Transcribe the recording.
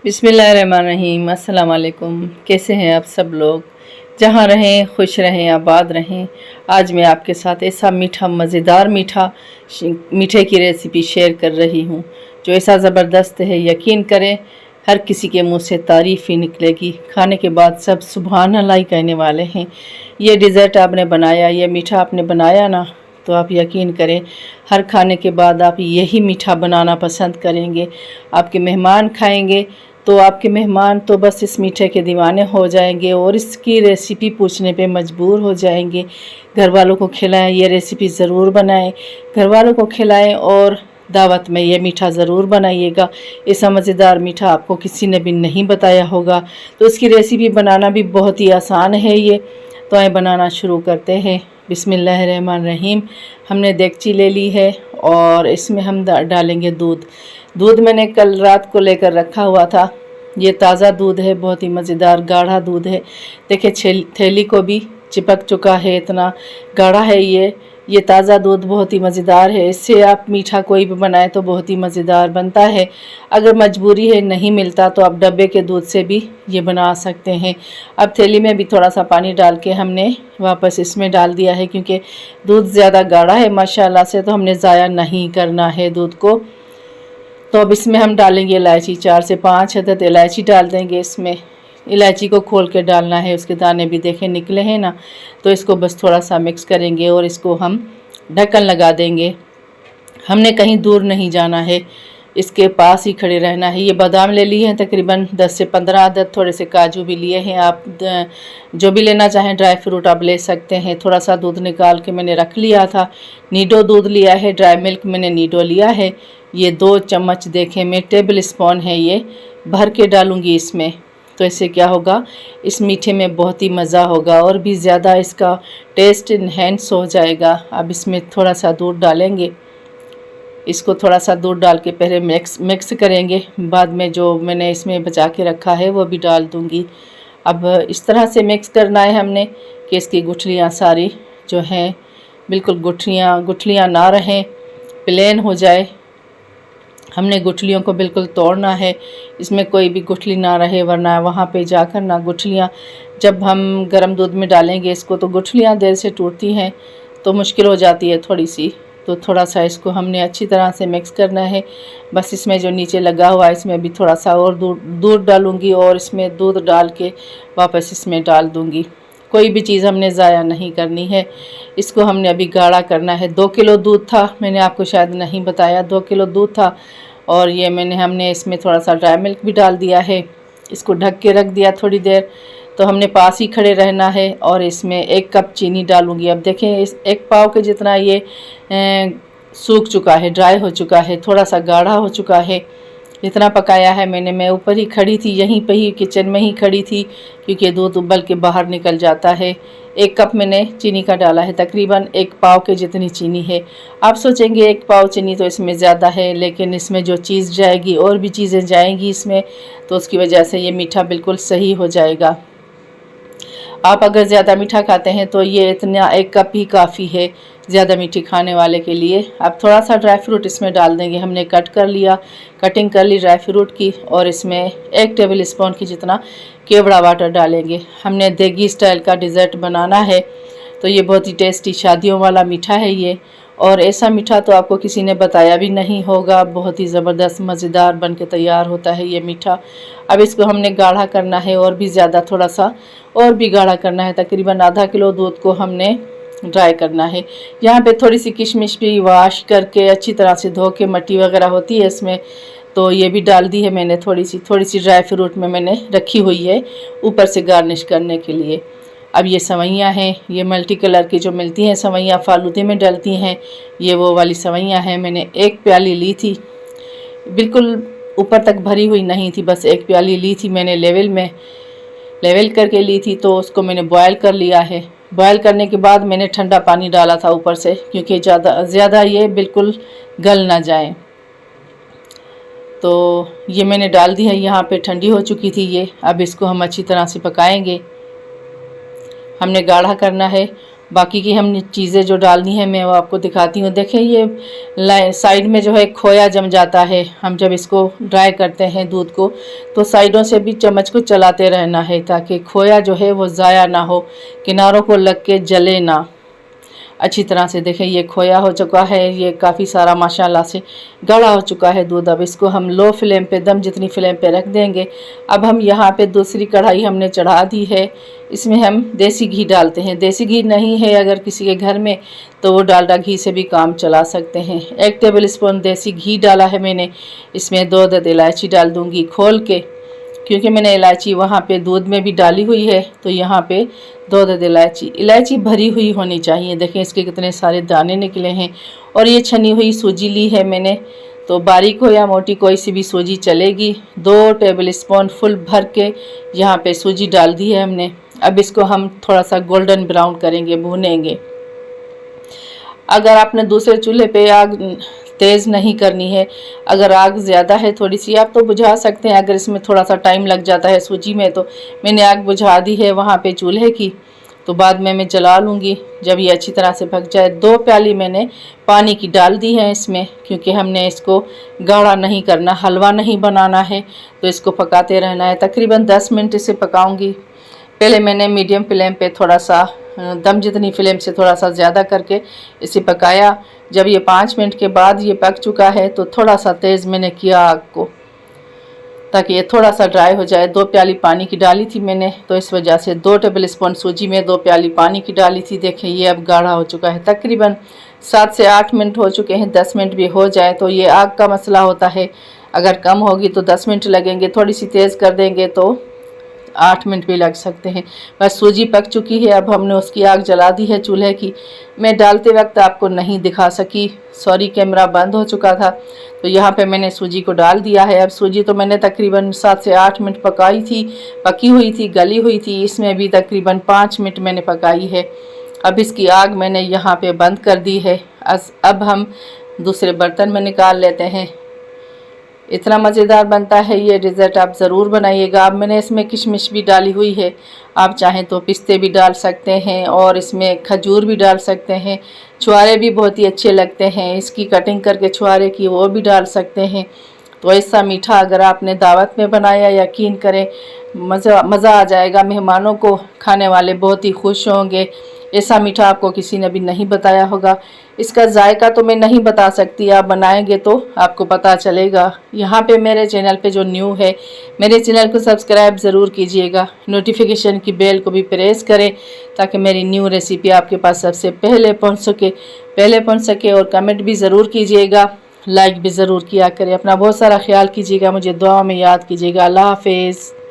बिस्मिल्लाहिर्रहमानिर्रहीम। अस्सलाम वालेकुम। कैसे हैं आप सब लोग? जहाँ रहें खुश रहें, आबाद रहें। आज मैं आपके साथ ऐसा मीठा मज़ेदार मीठे की रेसिपी शेयर कर रही हूँ जो ऐसा ज़बरदस्त है, यकीन करें हर किसी के मुंह से तारीफ़ ही निकलेगी। खाने के बाद सब सुभान अल्लाह ही कहने वाले हैं। ये डिज़र्ट आपने बनाया, ये मीठा आपने बनाया ना, तो आप यकीन करें हर खाने के बाद आप यही मीठा बनाना पसंद करेंगे। आपके मेहमान खाएंगे तो आपके मेहमान तो बस इस मीठे के दीवाने हो जाएंगे और इसकी रेसिपी पूछने पे मजबूर हो जाएंगे। घर वालों को खिलाएं, ये रेसिपी ज़रूर बनाएं, घर वालों को खिलाएं और दावत में ये मीठा ज़रूर बनाइएगा। ऐसा मज़ेदार मीठा आपको किसी ने भी नहीं बताया होगा। तो इसकी रेसिपी बनाना भी बहुत ही आसान है ये। तो आए बनाना शुरू करते हैं। बिस्मिल्लाहिर्रहमानिर्रहीम। हमने देगची ले ली है और इसमें हम डालेंगे दूध। दूध मैंने कल रात को लेकर रखा हुआ था। ये ताज़ा दूध है, बहुत ही मज़ेदार गाढ़ा दूध है। देखिए थैली को भी चिपक चुका है, इतना गाढ़ा है ये ताज़ा दूध बहुत ही मज़ेदार है। इससे आप मीठा कोई भी बनाए तो बहुत ही मज़ेदार बनता है। अगर मजबूरी है नहीं मिलता तो आप डब्बे के दूध से भी ये बना सकते हैं। अब थैली में भी थोड़ा सा पानी डाल के हमने वापस इसमें डाल दिया है, क्योंकि दूध ज़्यादा गाढ़ा है माशाल्लाह से, तो हमने ज़ाया नहीं करना है दूध को। तो अब इसमें हम डालेंगे इलायची, 4 से 5 अदद इलायची डाल देंगे इसमें। इलायची को खोल के डालना है, उसके दाने भी देखें निकले हैं ना। तो इसको बस थोड़ा सा मिक्स करेंगे और इसको हम ढक्कन लगा देंगे। हमने कहीं दूर नहीं जाना है, इसके पास ही खड़े रहना है। ये बादाम ले लिए हैं तकरीबन 10 से 15 अदद, थोड़े से काजू भी लिए हैं। आप जो भी लेना चाहें ड्राई फ्रूट आप ले सकते हैं। थोड़ा सा दूध निकाल के मैंने रख लिया था। नीडो दूध लिया है, ड्राई मिल्क मैंने नीडो लिया है। ये 2 चम्मच देखें मैं टेबल स्पून है, ये भर के डालूँगी इसमें। तो इससे क्या होगा, इस मीठे में बहुत ही मज़ा होगा और भी ज़्यादा इसका टेस्ट इन्हेंस हो जाएगा। अब इसमें थोड़ा सा दूध डालेंगे। इसको थोड़ा सा दूध डाल के पहले मिक्स करेंगे, बाद में जो मैंने इसमें बचा के रखा है वो भी डाल दूँगी। अब इस तरह से मिक्स करना है हमने कि इसकी गुठलियाँ सारी जो हैं बिल्कुल गुठलियाँ ना रहें, प्लेन हो जाए। हमने गुठलियों को बिल्कुल तोड़ना है, इसमें कोई भी गुठली ना रहे, वरना वहाँ पे जाकर ना गुठलियाँ, जब हम गर्म दूध में डालेंगे इसको तो गुठलियाँ देर से टूटती हैं तो मुश्किल हो जाती है थोड़ी सी। तो थोड़ा सा इसको हमने अच्छी तरह से मिक्स करना है। बस इसमें जो नीचे लगा हुआ है इसमें भी थोड़ा सा और दूध डालूँगी और इसमें दूध डाल के वापस इसमें डाल दूँगी। कोई भी चीज़ हमने ज़ाया नहीं करनी है। इसको हमने अभी गाढ़ा करना है। 2 किलो दूध था, मैंने आपको शायद नहीं बताया, 2 किलो दूध था और ये हमने इसमें थोड़ा सा ड्राई मिल्क भी डाल दिया है। इसको ढक के रख दिया थोड़ी देर। तो हमने पास ही खड़े रहना है और इसमें 1 कप चीनी डालूँगी। अब देखें इस 1 पाव के जितना ये सूख चुका है, ड्राई हो चुका है, थोड़ा सा गाढ़ा हो चुका है। जितना पकाया है मैं ऊपर ही खड़ी थी, यहीं पे ही किचन में ही खड़ी थी, क्योंकि दूध उबल के बाहर निकल जाता है। 1 कप मैंने चीनी का डाला है, तकरीबन 1 पाव के जितनी चीनी है। आप सोचेंगे 1 पाव चीनी तो इसमें ज़्यादा है, लेकिन इसमें जो चीज़ जाएगी और भी चीज़ें जाएंगी इसमें, तो उसकी वजह से ये मीठा बिल्कुल सही हो जाएगा। आप अगर ज़्यादा मीठा खाते हैं तो ये इतना 1 कप ही काफ़ी है ज़्यादा मीठी खाने वाले के लिए। अब थोड़ा सा ड्राई फ्रूट इसमें डाल देंगे। हमने कटिंग कर ली ड्राई फ्रूट की और इसमें 1 टेबल स्पून की जितना केवड़ा वाटर डालेंगे। हमने देगी स्टाइल का डिज़र्ट बनाना है, तो ये बहुत ही टेस्टी शादियों वाला मीठा है ये। और ऐसा मीठा तो आपको किसी ने बताया भी नहीं होगा, बहुत ही ज़बरदस्त मज़ेदार बन के तैयार होता है ये मीठा। अब इसको हमने गाढ़ा करना है और भी ज़्यादा, थोड़ा सा और भी गाढ़ा करना है। तकरीबन आधा किलो दूध को हमने ड्राई करना है। यहाँ पे थोड़ी सी किशमिश भी वॉश करके अच्छी तरह से धो के, मट्टी वगैरह होती है इसमें, तो ये भी डाल दी है मैंने। थोड़ी सी ड्राई फ्रूट में मैंने रखी हुई है ऊपर से गार्निश करने के लिए। अब ये सवैयाँ हैं, ये मल्टी कलर की जो मिलती हैं सवैयाँ, फालूदे में डलती हैं, ये वो वाली सवैयाँ हैं। मैंने 1 प्याली ली थी, बिल्कुल ऊपर तक भरी हुई नहीं थी, बस 1 प्याली ली थी मैंने, लेवल करके ली थी। तो उसको मैंने बॉयल कर लिया है। बॉयल करने के बाद मैंने ठंडा पानी डाला था ऊपर से, क्योंकि ज़्यादा ये बिल्कुल गल ना जाए। तो ये मैंने डाल दी है, यहाँ पे ठंडी हो चुकी थी ये। अब इसको हम अच्छी तरह से पकाएंगे। हमने गाढ़ा करना है, बाकी की हम चीज़ें जो डालनी है मैं वो आपको दिखाती हूँ। देखें ये साइड में जो है खोया जम जाता है। हम जब इसको ड्राई करते हैं दूध को तो साइडों से भी चम्मच को चलाते रहना है ताकि खोया जो है वो ज़ाया ना हो, किनारों को लग के जले ना। अच्छी तरह से देखें ये खोया हो चुका है, ये काफ़ी सारा माशाल्लाह से गाढ़ा हो चुका है दूध। अब इसको हम लो फ्लेम पे, दम जितनी फ्लेम पे रख देंगे। अब हम यहाँ पे दूसरी कढ़ाई हमने चढ़ा दी है, इसमें हम देसी घी डालते हैं। देसी घी नहीं है अगर किसी के घर में तो वो डालडा घी से भी काम चला सकते हैं। 1 टेबल स्पून देसी घी डाला है मैंने। इसमें 2 अदद इलायची डाल दूँगी खोल के, क्योंकि मैंने इलायची वहाँ पे दूध में भी डाली हुई है तो यहाँ पे 2 अदद इलायची भरी हुई होनी चाहिए। देखें इसके कितने सारे दाने निकले हैं। और ये छनी हुई सूजी ली है मैंने, तो बारीक हो या मोटी कोई सी भी सूजी चलेगी। 2 टेबल स्पून फुल भर के यहाँ पे सूजी डाल दी है हमने। अब इसको हम थोड़ा सा गोल्डन ब्राउन करेंगे, भूनेंगे। अगर आपने दूसरे चूल्हे पे आग तेज़ नहीं करनी है, अगर आग ज़्यादा है थोड़ी सी आप तो बुझा सकते हैं। अगर इसमें थोड़ा सा टाइम लग जाता है सूजी में तो मैंने आग बुझा दी है वहाँ पे चूल्हे की, तो बाद में मैं जला लूँगी जब ये अच्छी तरह से पक जाए। 2 प्याली मैंने पानी की डाल दी है इसमें, क्योंकि हमने इसको गाढ़ा नहीं करना, हलवा नहीं बनाना है, तो इसको पकाते रहना है। तकरीबन 10 मिनट इसे पकाऊँगी। पहले मैंने मीडियम फ्लेम पे थोड़ा सा, दम जितनी फ्लेम से थोड़ा सा ज़्यादा करके इसे पकाया। जब ये 5 मिनट के बाद ये पक चुका है तो थोड़ा सा तेज़ मैंने किया आग को, ताकि ये थोड़ा सा ड्राई हो जाए। 2 प्याली पानी की डाली थी मैंने, तो इस वजह से 2 टेबल स्पून सूजी में 2 प्याली पानी की डाली थी। देखें ये अब गाढ़ा हो चुका है। तकरीबन 7 से 8 मिनट हो चुके हैं। 10 मिनट भी हो जाए तो ये आग का मसला होता है, अगर कम होगी तो 10 मिनट लगेंगे, थोड़ी सी तेज़ कर देंगे तो 8 मिनट भी लग सकते हैं। बस सूजी पक चुकी है। अब हमने उसकी आग जला दी है चूल्हे की। मैं डालते वक्त आपको नहीं दिखा सकी, सॉरी, कैमरा बंद हो चुका था। तो यहाँ पे मैंने सूजी को डाल दिया है। अब सूजी तो मैंने तकरीबन 7 से 8 मिनट पकी हुई थी, गली हुई थी। इसमें भी तकरीबन 5 मिनट मैंने पकाई है। अब इसकी आग मैंने यहाँ पे बंद कर दी है। अब हम दूसरे बर्तन में निकाल लेते हैं। इतना मज़ेदार बनता है ये डिज़र्ट, आप ज़रूर बनाइएगा। अब मैंने इसमें किशमिश भी डाली हुई है, आप चाहें तो पिस्ते भी डाल सकते हैं और इसमें खजूर भी डाल सकते हैं। छुआरे भी बहुत ही अच्छे लगते हैं, इसकी कटिंग करके छुआरे की वो भी डाल सकते हैं। तो ऐसा मीठा अगर आपने दावत में बनाया, यकीन करें मज़ा आ जाएगा। मेहमानों को खाने वाले बहुत ही खुश होंगे। ऐसा मीठा आपको किसी ने भी नहीं बताया होगा। इसका जायका तो मैं नहीं बता सकती, आप बनाएंगे तो आपको पता चलेगा। यहाँ पे मेरे चैनल पे जो न्यू है, मेरे चैनल को सब्सक्राइब ज़रूर कीजिएगा, नोटिफिकेशन की बेल को भी प्रेस करें ताकि मेरी न्यू रेसिपी आपके पास सबसे पहले पहुँच सके। और कमेंट भी ज़रूर कीजिएगा, लाइक भी ज़रूर किया करें। अपना बहुत सारा ख्याल कीजिएगा, मुझे दुआ में याद कीजिएगा। अल्लाह हाफिज़।